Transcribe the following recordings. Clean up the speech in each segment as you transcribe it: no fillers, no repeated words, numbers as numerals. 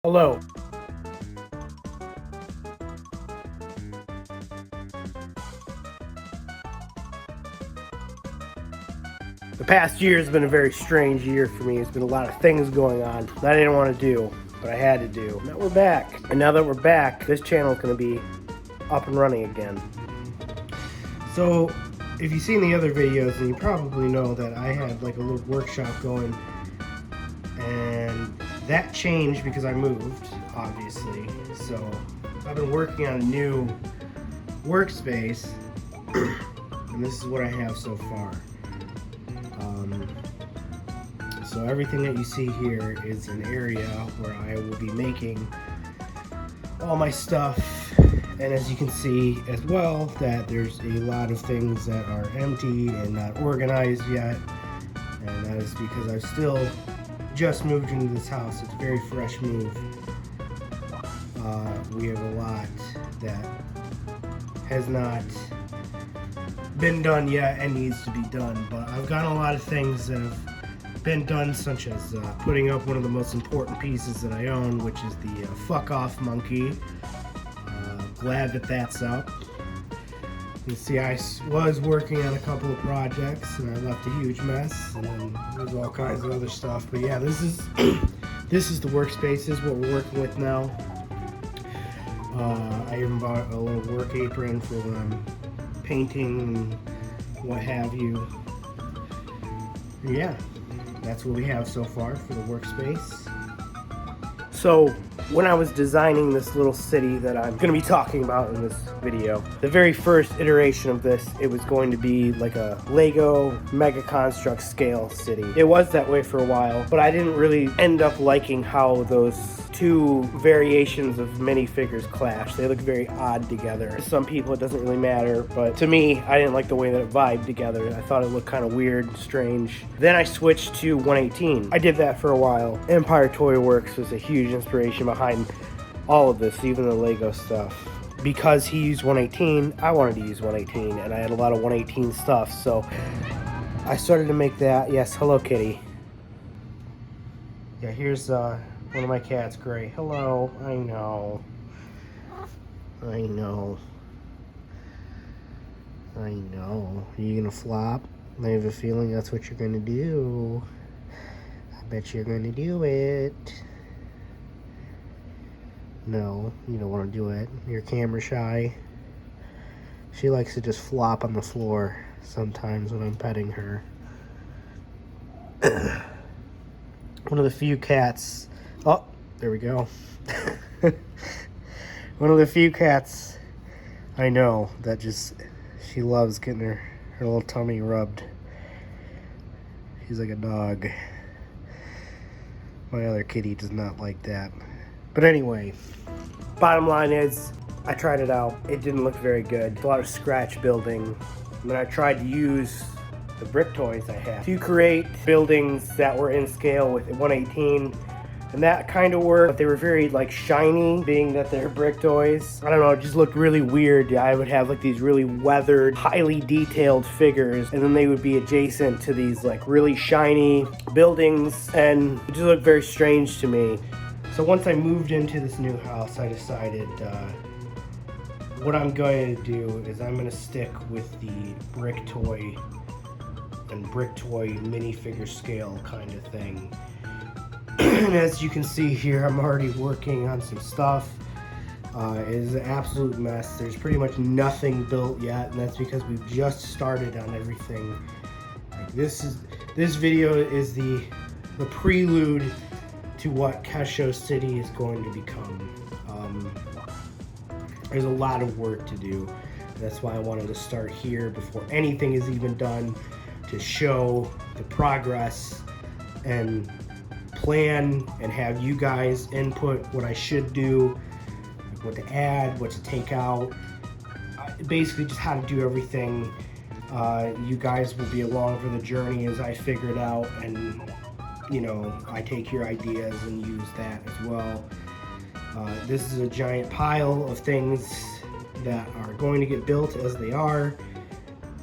Hello. The past year has been a very strange year for me. There's been a lot of things going on that I didn't want to do, but I had to do. Now we're back. And now that we're back, this channel is going to be up and running again. So, if you've seen the other videos, then you probably know that I had like a little workshop going. And that changed because I moved, obviously. So, I've been working on a new workspace. And this is what I have so far. So everything that you see here is an area where I will be making all my stuff, and as you can see as well that there's a lot of things that are empty and not organized yet, and that is because I've still just moved into this house. It's a very fresh move. We have a lot that has not been done yet and needs to be done, but I've got a lot of things that have been done, such as putting up one of the most important pieces that I own, which is the fuck off monkey. Glad that that's up. You see, I was working on a couple of projects and I left a huge mess, and then there's all kinds of other stuff. But yeah, this is this is the workspace. This is what we're working with now. I even bought a little work apron for when I'm painting and what have you. Yeah, that's what we have so far for the workspace. So when I was designing this little city that I'm going to be talking about in this video, the very first iteration of this, it was going to be like a Lego Mega Construct scale city. It was that way for a while, but I didn't really end up liking how those two variations of minifigures clash. They look very odd together. To some people it doesn't really matter, but to me, I didn't like the way that it vibed together. I thought it looked kind of weird, strange. Then I switched to 118. I did that for a while. Empire Toy Works was a huge inspiration behind all of this, even the Lego stuff. Because he used 118, I wanted to use 118, and I had a lot of 118 stuff, so I started to make that. Yes, hello kitty. Yeah, here's one of my cats, Gray. Hello. I know. I know. I know. Are you gonna flop? I have a feeling that's what you're gonna do. I bet you're gonna do it. No, you don't want to do it. You're camera shy. She likes to just flop on the floor sometimes when I'm petting her. One of the few cats. Oh, there we go. One of the few cats I know that just, she loves getting her little tummy rubbed. She's like a dog. My other kitty does not like that. But anyway, bottom line is, I tried it out. It didn't look very good. A lot of scratch building. And then I tried to use the brick toys I had to create buildings that were in scale with 118. And that kind of worked, but they were very like shiny, being that they're brick toys. I don't know, it just looked really weird. I would have like these really weathered, highly detailed figures, and then they would be adjacent to these like really shiny buildings, and it just looked very strange to me. So once I moved into this new house, I decided what I'm going to do is I'm going to stick with the brick toy and brick toy minifigure scale kind of thing. And as you can see here, I'm already working on some stuff. It is an absolute mess. There's pretty much nothing built yet, and that's because we've just started on everything. Like this video is the prelude to what Kessho City is going to become. There's a lot of work to do. That's why I wanted to start here before anything is even done, to show the progress and plan and have you guys input what I should do, what to add, what to take out, basically just how to do everything. You guys will be along for the journey as I figure it out, and you know, I take your ideas and use that as well. This is a giant pile of things that are going to get built as they are.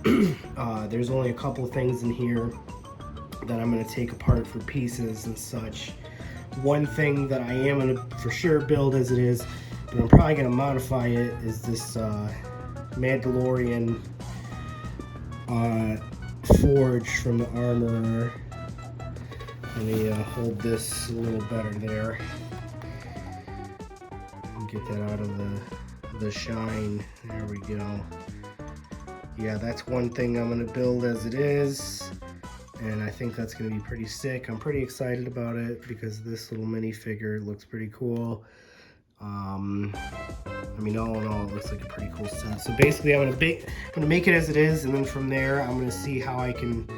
There's only a couple of things in here that I'm going to take apart for pieces and such. One thing that I am gonna for sure build as it is, but I'm probably gonna modify it, is this Mandalorian forge from the armor. Let me hold this a little better there. Get that out of the shine. There we go. Yeah, that's one thing I'm gonna build as it is, and I think that's gonna be pretty sick. I'm pretty excited about it because this little minifigure looks pretty cool. I mean, all in all, it looks like a pretty cool set. So basically, I'm gonna make it as it is, and then from there, I'm gonna see how I can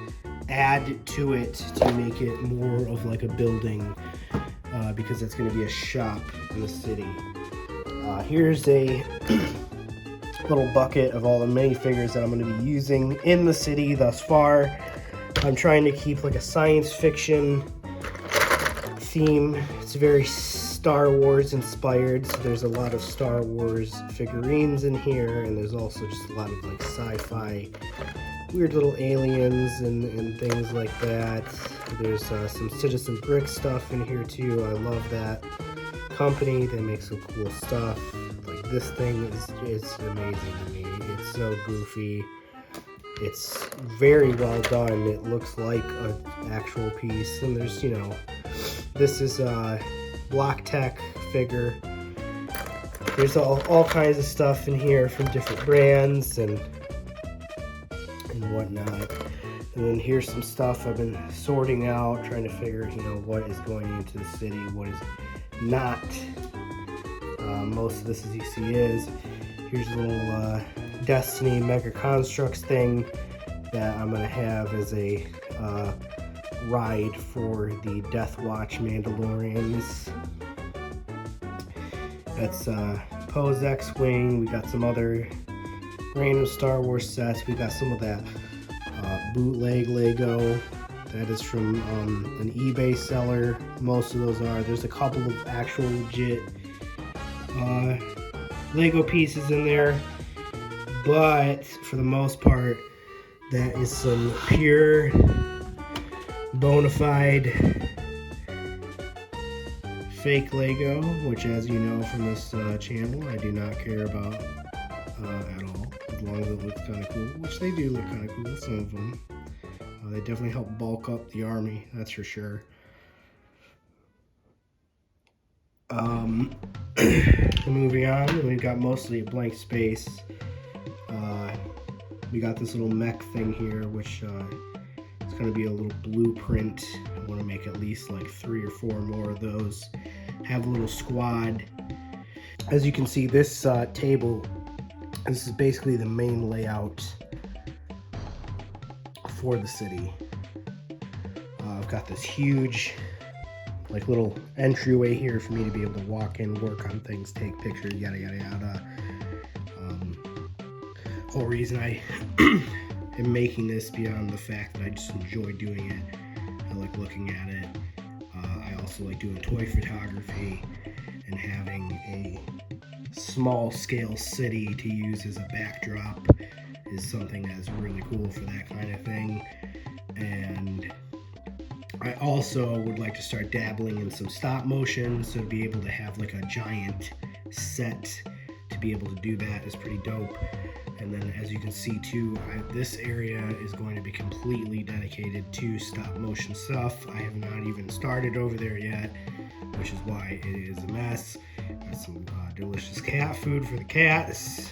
add to it to make it more of like a building, because that's gonna be a shop in the city. Here's a little bucket of all the minifigures that I'm going to be using in the city thus far. I'm trying to keep like a science fiction theme. It's very Star Wars inspired, so there's a lot of Star Wars figurines in here, and there's also just a lot of like sci-fi weird little aliens and things like that. There's some Citizen Brick stuff in here too. I love that company. They make some cool stuff. Like this thing is amazing to me. It's so goofy. It's very well done. It looks like an actual piece. And there's, you know, this is a Block Tech figure. There's all kinds of stuff in here from different brands and whatnot. And then here's some stuff I've been sorting out, trying to figure, you know, what is going into the city, what is not. Most of this, as you see, is. Here's a little Destiny Mega Constructs thing that I'm going to have as a ride for the Death Watch Mandalorians. That's Poe's X-Wing. We got some other random Star Wars sets. We got some of that bootleg Lego that is from an eBay seller. Most of those are. There's a couple of actual legit Lego pieces in there, but for the most part, that is some pure, bona fide fake Lego, which, as you know from this channel, I do not care about at all, as long as it looks kind of cool, which they do look kind of cool, some of them. They definitely help bulk up the army, that's for sure. Moving on, we've got mostly a blank space. We got this little mech thing here, which it's going to be a little blueprint. I want to make at least like 3 or 4 more of those. Have a little squad. As you can see, this table, this is basically the main layout for the city. I've got this huge like little entryway here for me to be able to walk in, work on things, take pictures, yada yada yada. Whole reason I am making this, beyond the fact that I just enjoy doing it, I like looking at it. I also like doing toy photography, and having a small scale city to use as a backdrop is something that's really cool for that kind of thing. And I also would like to start dabbling in some stop motion, so to be able to have like a giant set to be able to do that is pretty dope. And then, as you can see too, this area is going to be completely dedicated to stop motion stuff. I have not even started over there yet, which is why it is a mess. Got some delicious cat food for the cats.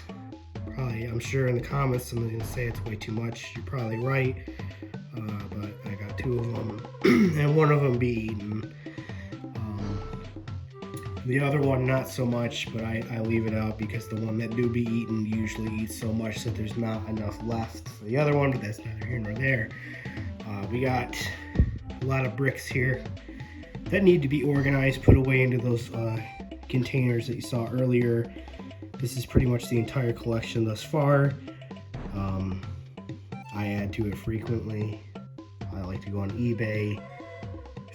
Probably, I'm sure in the comments someone's gonna say it's way too much. You're probably right, but I got 2 of them, and one of them be eaten. The other one, not so much, but I leave it out because the one that do be eaten usually eats so much that there's not enough left for the other one, but that's neither here nor there. We got a lot of bricks here that need to be organized, put away into those containers that you saw earlier. This is pretty much the entire collection thus far. I add to it frequently. I like to go on eBay,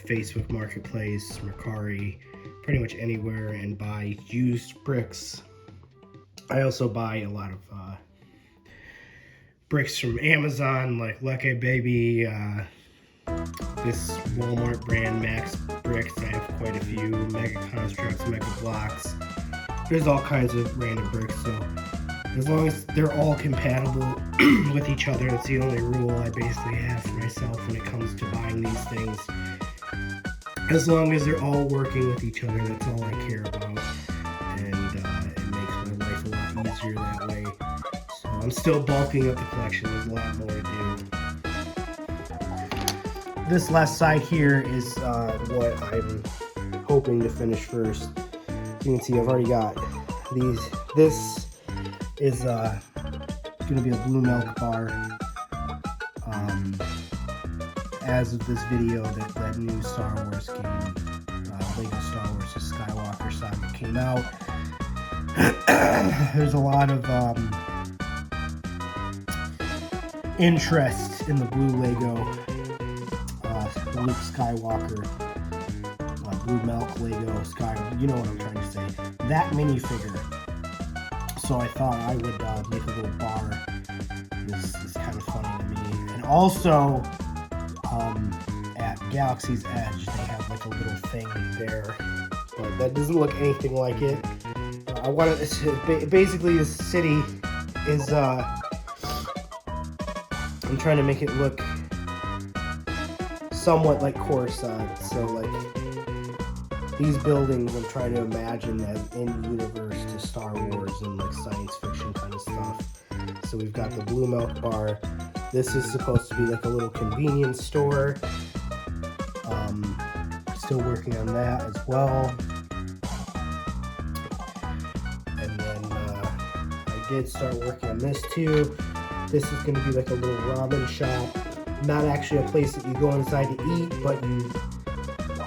Facebook Marketplace, Mercari, pretty much anywhere, and buy used bricks. I also buy a lot of bricks from Amazon, like Lucky Baby, this Walmart brand Max Bricks. I have quite a few Mega Constructs, Mega Blocks. There's all kinds of random bricks, so as long as they're all compatible with each other, that's the only rule I basically have for myself when it comes to buying these things. As long as they're all working with each other, that's all I care about, and it makes my life a lot easier that way. So I'm still bulking up the collection. There's a lot more to do. This last side here is what I'm hoping to finish first. You can see I've already got these. This is going to be a blue milk bar. As of this video, that new Star Wars game, Lego Star Wars: The Skywalker Saga came out. There's a lot of interest in the blue Lego Luke Skywalker, blue milk Lego Skywalker. You know what I'm trying to say. That minifigure. So I thought I would make a little bar. This is kind of funny to me. And also, at Galaxy's Edge, they have like a little thing there, but that doesn't look anything like it. I wanted to, basically the city is, I'm trying to make it look somewhat like Coruscant, so like these buildings I'm trying to imagine as in universe to Star Wars and like science fiction kind of stuff. So we've got the blue milk bar. This is supposed to be like a little convenience store. Still working on that as well. And then I did start working on this too. This is going to be like a little ramen shop. Not actually a place that you go inside to eat, but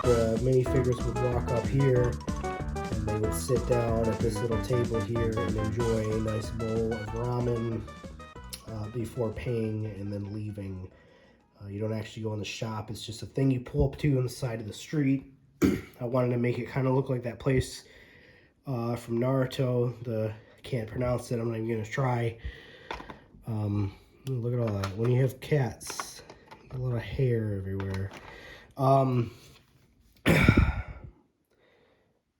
the minifigures would walk up here and they would sit down at this little table here and enjoy a nice bowl of ramen before paying and then leaving. You don't actually go in the shop. It's just a thing you pull up to on the side of the street. I wanted to make it kind of look like that place from Naruto. I can't pronounce it. I'm not even going to try. Look at all that. When you have cats, a lot of hair everywhere.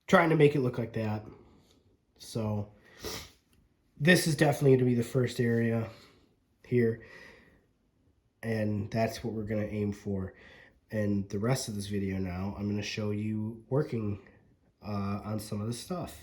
Trying to make it look like that. So this is definitely going to be the first area here. And that's what we're going to aim for. And the rest of this video now, I'm going to show you working on some of this stuff.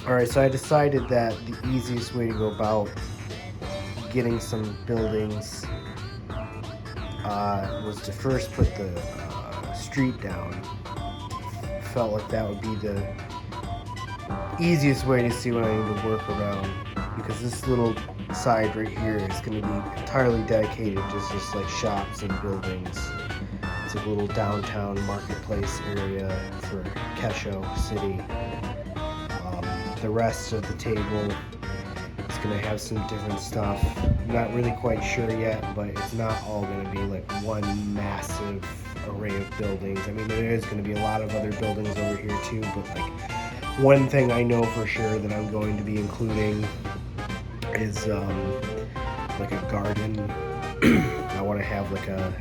Alright, so I decided that the easiest way to go about getting some buildings was to first put the street down. Felt like that would be the easiest way to see what I need to work around, because this little side right here is going to be entirely dedicated to just like shops and buildings. It's a little downtown marketplace area for Kessho City. The rest of the table is going to have some different stuff. I'm not really quite sure yet, but it's not all going to be like one massive array of buildings. I mean, there is going to be a lot of other buildings over here too, but like one thing I know for sure that I'm going to be including is like a garden. I want to have like a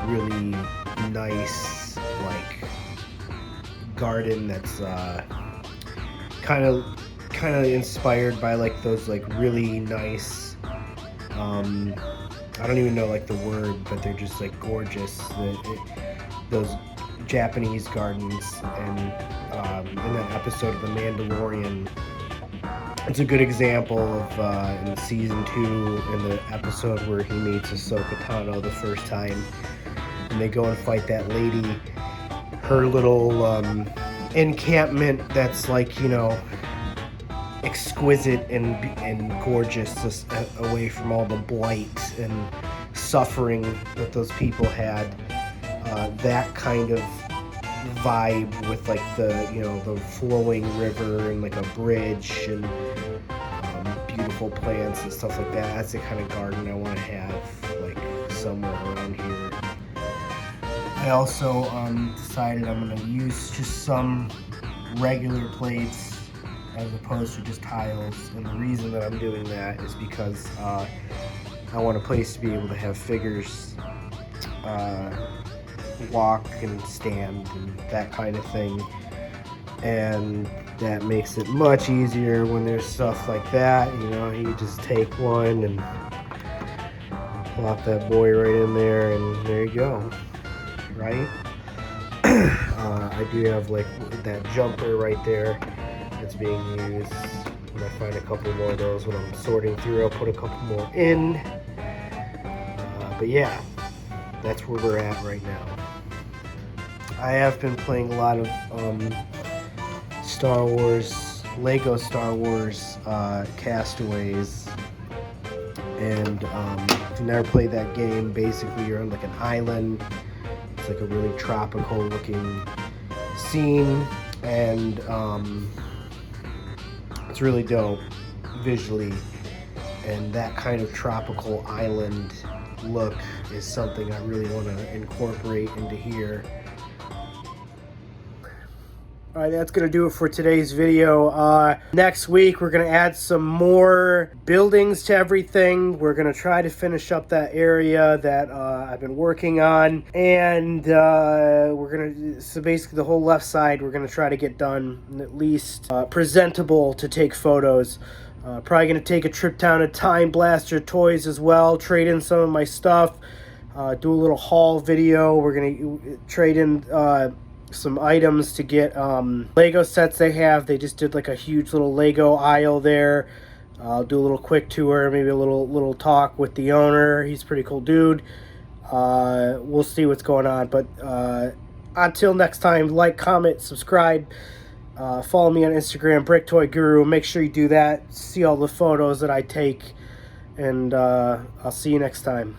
really nice like garden that's kind of inspired by like those like really nice I don't even know like the word, but they're just like gorgeous, those Japanese gardens. And in that episode of The Mandalorian, it's a good example of in season 2, in the episode where he meets Ahsoka Tano the first time and they go and fight that lady. Her little encampment that's like, you know, exquisite and gorgeous, just away from all the blight and suffering that those people had. That kind of vibe with like the, you know, the flowing river and like a bridge and beautiful plants and stuff like that. That's the kind of garden I want to have like somewhere around here. I also decided I'm going to use just some regular plates as opposed to just tiles, and the reason that I'm doing that is because I want a place to be able to have figures walk and stand and that kind of thing, and that makes it much easier when there's stuff like that. You know, you just take one and plop that boy right in there, and there you go, right? I do have like that jumper right there that's being used. When I find a couple more of those when I'm sorting through, I'll put a couple more in. But yeah, that's where we're at right now. I have been playing a lot of Lego Star Wars Castaways. And if you never played that game, basically you're on like an island. It's like a really tropical looking scene, and it's really dope visually, and that kind of tropical island look is something I really want to incorporate into here. Alright, that's going to do it for today's video. Next week, we're going to add some more buildings to everything. We're going to try to finish up that area that I've been working on. And so basically the whole left side, we're going to try to get done, at least presentable to take photos. Probably going to take a trip down to Time Blaster Toys as well, trade in some of my stuff, do a little haul video. We're going to trade in some items to get Lego sets they have. They just did like a huge little Lego aisle there. I'll do a little quick tour, maybe a little talk with the owner. He's a pretty cool dude. We'll see what's going on. But until next time, like, comment, subscribe. Follow me on Instagram, BrickToyGuru. Make sure you do that. See all the photos that I take. And I'll see you next time.